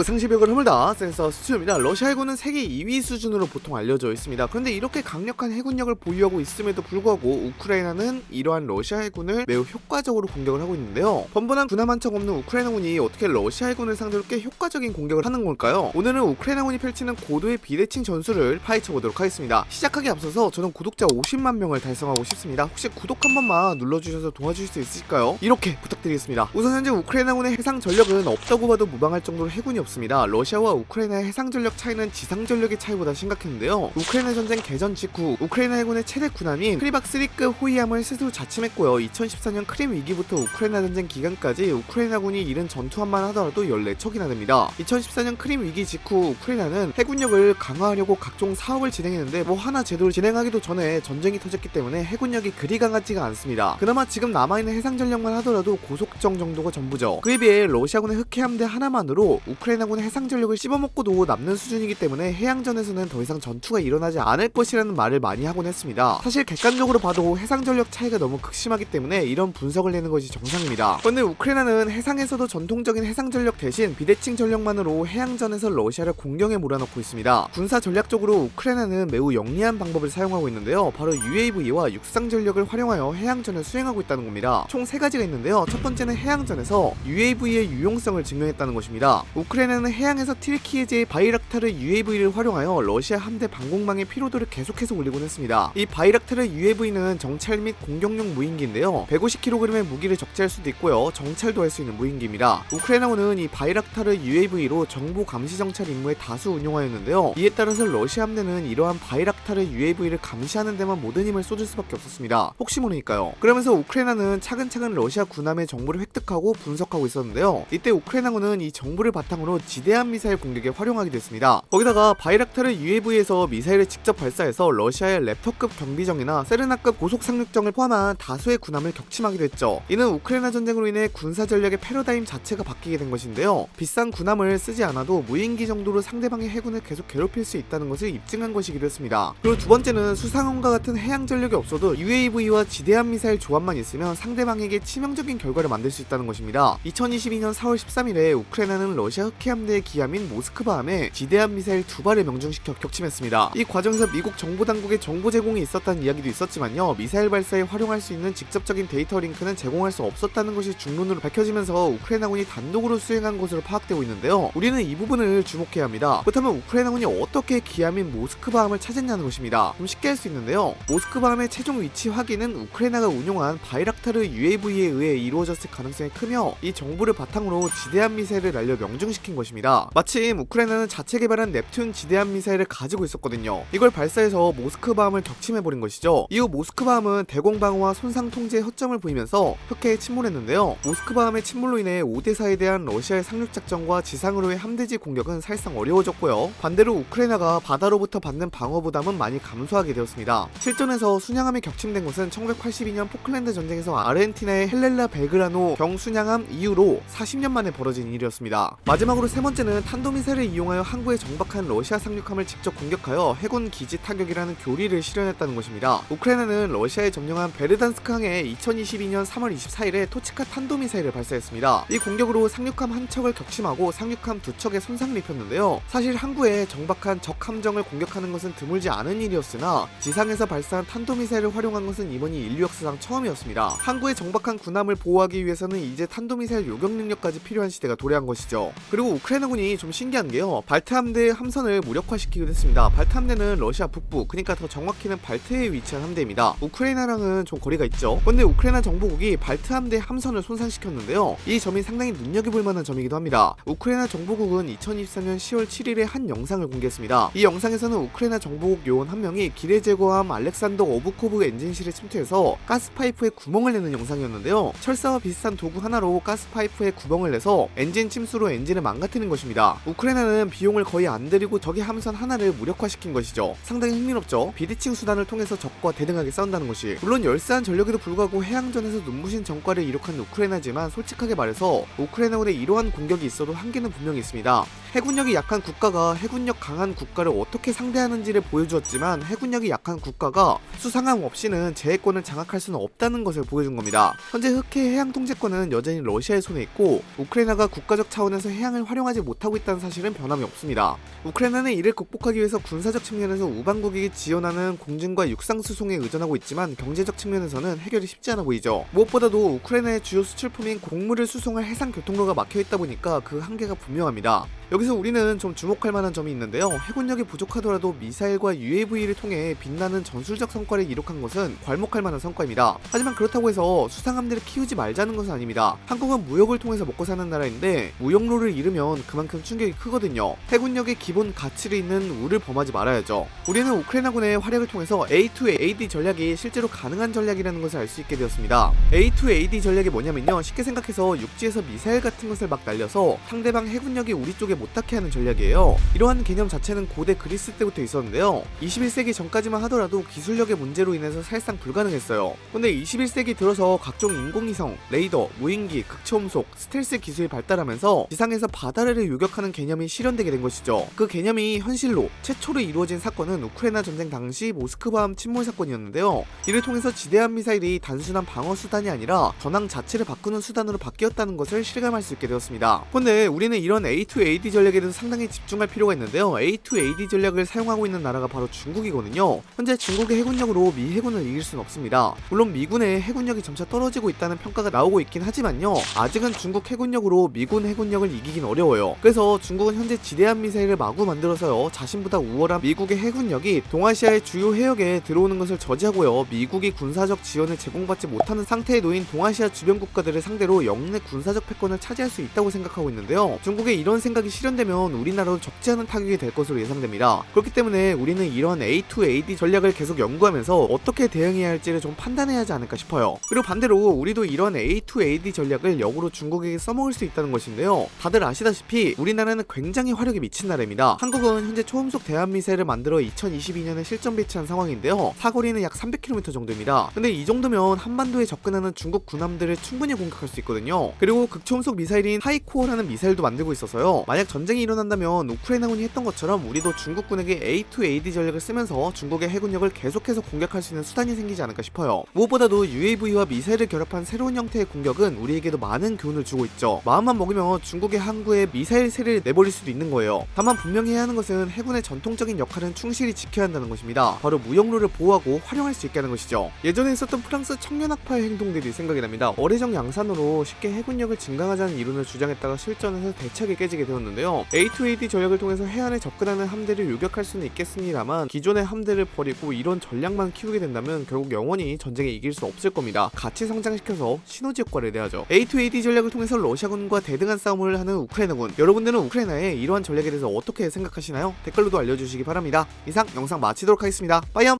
상시벽을 허물다 센서 수준입니다. 러시아 해군은 세계 2위 수준으로 보통 알려져 있습니다. 그런데 이렇게 강력한 해군력을 보유하고 있음에도 불구하고 우크라이나는 이러한 러시아 해군을 매우 효과적으로 공격을 하고 있는데요. 번번한 군함 한 척 없는 우크라이나군이 어떻게 러시아 해군을 상대로 꽤 효과적인 공격을 하는 걸까요? 오늘은 우크라이나군이 펼치는 고도의 비대칭 전술을 파헤쳐보도록 하겠습니다. 시작하기 앞서서 저는 구독자 50만 명을 달성하고 싶습니다. 혹시 구독 한 번만 눌러주셔서 도와주실 수 있으실까요? 이렇게 부탁드리겠습니다. 우선 현재 우크라이나군의 해상 전력은 없다고 봐도 무방할 정도로 해군이 없습니다. 러시아와 우크라이나의 해상 전력 차이는 지상 전력의 차이보다 심각했는데요. 우크라이나 전쟁 개전 직후 우크라이나 해군의 최대 군함인 크리박3급 호위함을 스스로 자침했고요. 2014년 크림 위기부터 우크라이나 전쟁 기간까지 우크라이나군이 잃은 전투함만 하더라도 14척이나 됩니다. 2014년 크림 위기 직후 우크라이나는 해군력을 강화하려고 각종 사업을 진행했는데 하나 제대로 진행하기도 전에 전쟁이 터졌기 때문에 해군력이 그리 강하지가 않습니다. 그나마 지금 남아있는 해상 전력만 하더라도 고속정 정도가 전부죠. 그에 비해 러시아군의 흑해함대 하나만으로 우크라이나군의 해상 전력을 씹어먹고도 남는 수준이기 때문에 해양전에서는 더 이상 전투가 일어나지 않을 것이라는 말을 많이 하곤 했습니다. 사실 객관적으로 봐도 해상 전력 차이가 너무 극심하기 때문에 이런 분석을 내는 것이 정상입니다. 그런데 우크라이나는 해상에서도 전통적인 해상 전력 대신 비대칭 전력만으로 해양전에서 러시아를 공경에 몰아넣고 있습니다. 군사 전략적으로 우크라이나는 매우 영리한 방법을 사용하고 있는데요. 바로 UAV와 육상 전력을 활용하여 해양전을 수행하고 있다는 겁니다. 총 3가지가 있는데요. 첫 번째는 해양전에서 UAV의 유용성을 증명했다는 것입니다. 우크라이나는 해양에서 튀르키예제의 바이락타르 UAV를 활용하여 러시아 함대 방공망의 피로도를 계속해서 올리곤 했습니다. 이 바이락타르 UAV는 정찰 및 공격용 무인기인데요. 150kg의 무기를 적재할 수도 있고요. 정찰도 할 수 있는 무인기입니다. 우크라이나군은 이 바이락타르 UAV로 정보 감시 정찰 임무에 다수 운용하였는데요. 이에 따라서 러시아 함대는 이러한 바이락타르 UAV를 감시하는 데만 모든 힘을 쏟을 수밖에 없었습니다. 혹시 모르니까요. 그러면서 우크라이나는 차근차근 러시아 군함의 정보를 획득하고 분석하고 있었는데요. 이때 우크라이나군은 이 정보를 바탕으로 지대함 미사일 공격에 활용하게 됐습니다. 거기다가 바이락타르 UAV에서 미사일을 직접 발사해서 러시아의 랩터급 경비정이나 세르나급 고속 상륙정을 포함한 다수의 군함을 격침하기도 했죠. 이는 우크라이나 전쟁으로 인해 군사 전력의 패러다임 자체가 바뀌게 된 것인데요. 비싼 군함을 쓰지 않아도 무인기 정도로 상대방의 해군을 계속 괴롭힐 수 있다는 것을 입증한 것이기도 했습니다. 그리고 두 번째는 수상함과 같은 해양 전력이 없어도 UAV와 지대함 미사일 조합만 있으면 상대방에게 치명적인 결과를 만들 수 있다는 것입니다. 2022년 4월 13일에 우크라이나는 러시아 흑해함대의 기함인 모스크바함에 지대함 미사일 2발을 명중시켜 격침했습니다. 이 과정에서 미국 정보당국의 정보 제공이 있었다는 이야기도 있었지만요. 미사일 발사에 활용할 수 있는 직접적인 데이터 링크는 제공할 수 없었다는 것이 중론으로 밝혀지면서 우크라이나군이 단독으로 수행한 것으로 파악되고 있는데요. 우리는 이 부분을 주목해야 합니다. 그렇다면 우크라이나군이 어떻게 기함인 모스크바함을 찾았냐는 것입니다. 좀 쉽게 할 수 있는데요. 모스크바함의 최종 위치 확인은 우크라이나가 운용한 바이락타르 UAV에 의해 이루어졌을 가능성이 크며 이 정보를 바탕으로 지대함 미사일을 날려 명중시킨 것입니다. 마침 우크라이나는 자체 개발한 넵튠 지대함 미사일을 가지고 있었거든요. 이걸 발사해서 모스크바함을 격침해버린 것이죠. 이후 모스크바함은 대공방어와 손상 통제에 허점을 보이면서 흑해에 침몰했는데요. 모스크바함의 침몰로 인해 오데사에 대한 러시아의 상륙작전과 지상으로의 함대지 공격은 사실상 어려워졌고요. 반대로 우크라이나가 바다로부터 받는 방어부담은 많이 감소하게 되었습니다. 실전에서 순양함이 격침된 것은 1982년 포클랜드 전쟁에서 아르헨티나의 헬렐라 벨그라노 경순양함 이후로 40년 만에 벌어진 일이었습니다. 마지막으로 세 번째는 탄도미사일을 이용하여 항구에 정박한 러시아 상륙함을 직접 공격하여 해군 기지 타격이라는 교리를 실현했다는 것입니다. 우크라이나는 러시아에 점령한 베르단스크항에 2022년 3월 24일에 토치카 탄도미사일을 발사했습니다. 이 공격으로 상륙함 한 척을 격침하고 상륙함 2척에 손상을 입혔는데요. 사실 항구에 정박한 적 함정을 공격하는 것은 드물지 않은 일이었으나 지상에서 발사한 탄도미사일을 활용한 것은 이번이 인류 역사상 처음이었습니다. 항구에 정박한 군함을 보호하기 위해서는 이제 탄도미사일 요격 능력까지 필요한 시대가 도래한 것이죠. 그리고 우크라이나군이 좀 신기한 게요. 발트 함대의 함선을 무력화시키기도 했습니다. 발트 함대는 러시아 북부, 그러니까 더 정확히는 발트해에 위치한 함대입니다. 우크라이나랑은 좀 거리가 있죠. 그런데 우크라이나 정보국이 발트 함대 함선을 손상시켰는데요. 이 점이 상당히 눈여겨볼 만한 점이기도 합니다. 우크라이나 정보국은 2024년 10월 7일에 한 영상을 공개했습니다. 이 영상에서는 우크라이나 정보국 요원 한 명이 기뢰 제거함 알렉산더 오브코브 엔진실에 침투해서 가스파이프에 구멍을 내는 영상이었는데요. 철사와 비슷한 도구 하나로 가스파이프에 구멍을 내서 엔진 침수로 엔진을 망가뜨리는 것입니다. 우크라이나는 비용을 거의 안 들이고 적의 함선 하나를 무력화시킨 것이죠. 상당히 흥미롭죠. 비대칭 수단을 통해서 적과 대등하게 싸운다는 것이. 물론 열세한 전력에도 불구하고 해양전에서 눈부신 전과를 이룩한 우크라이나지만 솔직하게 말해서 우크라이나군의 이러한 공격이 있어도 한계는 분명히 있습니다. 해군력이 약한 국가가 해군력 강한 국가를 어떻게 상대하는지를 보여주었지만 해군력이 약한 국가가 수상함 없이는 제해권을 장악할 수는 없다는 것을 보여준 겁니다. 현재 흑해 해양 통제권은 여전히 러시아의 손에 있고 우크라이나가 국가적 차원에서 해양 해양을 활용하지 못하고 있다는 사실은 변함이 없습니다. 우크라이나는 이를 극복하기 위해서 군사적 측면에서 우방국에게 지원하는 공중과 육상 수송에 의존하고 있지만 경제적 측면에서는 해결이 쉽지 않아 보이죠. 무엇보다도 우크라이나의 주요 수출품인 곡물을 수송할 해상 교통로가 막혀있다 보니까 그 한계가 분명합니다. 여기서 우리는 좀 주목할 만한 점이 있는데요. 해군력이 부족하더라도 미사일과 UAV를 통해 빛나는 전술적 성과를 이룩한 것은 괄목할 만한 성과입니다. 하지만 그렇다고 해서 수상함들을 키우지 말자는 것은 아닙니다. 한국은 무역을 통해서 먹고 사는 나라인데 무역로를 잃으면 그만큼 충격이 크거든요. 해군력의 기본 가치를 잇는 우를 범하지 말아야죠. 우리는 우크라이나군의 활약을 통해서 A2AD 전략이 실제로 가능한 전략이라는 것을 알 수 있게 되었습니다. A2AD 전략이 뭐냐면요, 쉽게 생각해서 육지에서 미사일 같은 것을 막 날려서 상대방 해군력이 우리 쪽에 못 닿게 하는 전략이에요. 이러한 개념 자체는 고대 그리스 때부터 있었는데요. 21세기 전까지만 하더라도 기술력의 문제로 인해서 사실상 불가능했어요. 근데 21세기 들어서 각종 인공위성, 레이더, 무인기, 극초음속, 스텔스 기술이 발달하면서 지상에서 바다를 요격하는 개념이 실현되게 된 것이죠. 그 개념이 현실로 최초로 이루어진 사건은 우크라이나 전쟁 당시 모스크바함 침몰 사건이었는데요. 이를 통해서 지대함 미사일이 단순한 방어 수단이 아니라 전황 자체를 바꾸는 수단으로 바뀌었다는 것을 실감할 수 있게 되었습니다. 근데 우리는 이런 A2AD 전략에 대해서 상당히 집중할 필요가 있는데요. A2AD 전략을 사용하고 있는 나라가 바로 중국이거든요. 현재 중국의 해군력으로 미 해군을 이길 수는 없습니다. 물론 미군의 해군력이 점차 떨어지고 있다는 평가가 나오고 있긴 하지만요, 아직은 중국 해군력으로 미군 해군력을 이기긴 어려워요. 그래서 중국은 현재 지대함 미사일을 마구 만들어서요, 자신보다 우월한 미국의 해군력이 동아시아의 주요 해역에 들어오는 것을 저지하고요, 미국이 군사적 지원을 제공받지 못하는 상태에 놓인 동아시아 주변 국가들을 상대로 영내 군사적 패권을 차지할 수 있다고 생각하고 있는데요. 중국의 이런 생각이 실현되면 우리나라도 적지 않은 타격이 될 것으로 예상됩니다. 그렇기 때문에 우리는 이런 A2AD 전략을 계속 연구하면서 어떻게 대응해야 할지를 좀 판단해야 하지 않을까 싶어요. 그리고 반대로 우리도 이런 A2AD 전략을 역으로 중국에게 써먹을 수 있다는 것인데요. 다들 아시다시피 우리나라는 굉장히 화력이 미친 나라입니다. 한국은 현재 초음속 대한미사일을 만들어 2022년에 실전 배치한 상황인데요. 사거리는 약 300km 정도입니다. 근데 이 정도면 한반도에 접근하는 중국 군함들을 충분히 공격할 수 있거든요. 그리고 극초음속 미사일인 하이코어라는 미사일도 만들고 있어서요, 만약 전쟁이 일어난다면 우크라이나군이 했던 것처럼 우리도 중국군에게 A2AD 전략을 쓰면서 중국의 해군력을 계속해서 공격할 수 있는 수단이 생기지 않을까 싶어요. 무엇보다도 UAV와 미사일을 결합한 새로운 형태의 공격은 우리에게도 많은 교훈을 주고 있죠. 마음만 먹으면 중국의 항구에 미사일 세례를 내버릴 수도 있는 거예요. 다만 분명히 해야 하는 것은 해군의 전통적인 역할은 충실히 지켜야 한다는 것입니다. 바로 무역로를 보호하고 활용할 수 있게 하는 것이죠. 예전에 있었던 프랑스 청년학파의 행동들이 생각이 납니다. 어뢰정 양산으로 쉽게 해군력을 증강하자는 이론을 주장했다가 실전에서 대차게 깨지게 되었는데요. A2AD 전략을 통해서 해안에 접근하는 함대를 요격할 수는 있겠습니다만 기존의 함대를 버리고 이런 전략만 키우게 된다면 결국 영원히 전쟁에 이길 수 없을 겁니다. 같이 성장시켜서 시너지 효과를 내야죠. A2AD 전략을 통해서 러시아군과 대등한 싸움을 하는 우크라이나군, 여러분들은 우크라이나의 이러한 전략에 대해서 어떻게 생각하시나요? 댓글로도 알려주시기 바랍니다. 이상 영상 마치도록 하겠습니다. 빠이염!